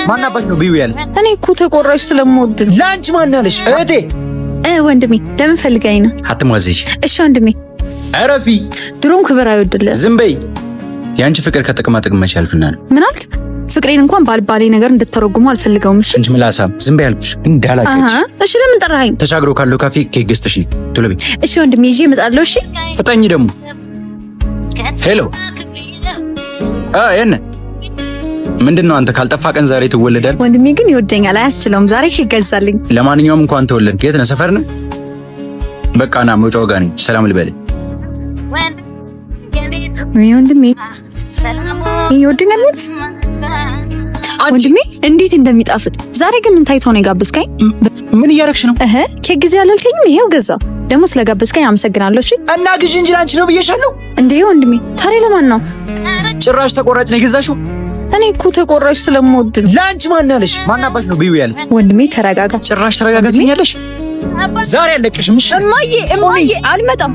ማናባሽ ነው ቢዩ ያለ? እኔ እኮ ተቆራሽ ስለምወድ ነው። ላንቺ ማናለሽ? እህቴ ወንድሜ ለምን ፈልጋኝ ነው? አትሟዘሽ። እሺ ወንድሜ አረፊ። ድሮም ክብር አይወድልህ። ዝም በይ። ያንቺ ፍቅር ከጥቅማ ጥቅም መች ያልፍና ነው? ምን አልክ? ፍቅሬን እንኳን ባልባሌ ነገር እንድትተረጉሙ አልፈልገውም። እሺ እንጂ ምላሳም ዝም በይ አልኩሽ እንዳላቀች። እሺ ለምን ጠራኸኝ? ተሻግሮ ካለው ካፌ ኬክ ገዝተሽ ቶሎ በይ። እሺ ወንድሜ ይዤ እመጣለሁ። እሺ ፍጠኝ ደግሞ። ሄሎ የነ ምንድነው አንተ ካልጠፋ ቀን ዛሬ ትወለዳል? ወንድሜ ግን ይወደኛል፣ አያስችለውም። ዛሬ ኬክ ገዛልኝ። ለማንኛውም እንኳን ተወለድክ። የት ነህ? ሰፈር ነህ? በቃ ና መውጫው ጋር ነኝ። ሰላም ልበል። ወንድሜ ይወደኛል ወንድሜ እንዴት እንደሚጣፍጥ። ዛሬ ግን ምን ታይቶ ነው የጋበዝከኝ? ምን እያረግሽ ነው? ኬክ ጊዜ ያላልከኝም ይሄው ገዛው። ደግሞ ስለጋበዝከኝ አመሰግናለሁ። እሺ እና ግዢ እንጂ ላንቺ ነው ብዬሻለሁ እንዴ ወንድሜ። ታዲያ ለማን ነው? ጭራሽ ተቆራጭ ነው የገዛሽው? እኔ እኮ ተቆራጭ ስለምወድ ነው። ላንቺ ማናለሽ? ማናባሽ ነው ቢዩ ያለ? ወንድሜ ተረጋጋ። ጭራሽ ተረጋጋ ትኛለሽ? ዛሬ አለቅሽም። እሺ እማዬ አልመጣም።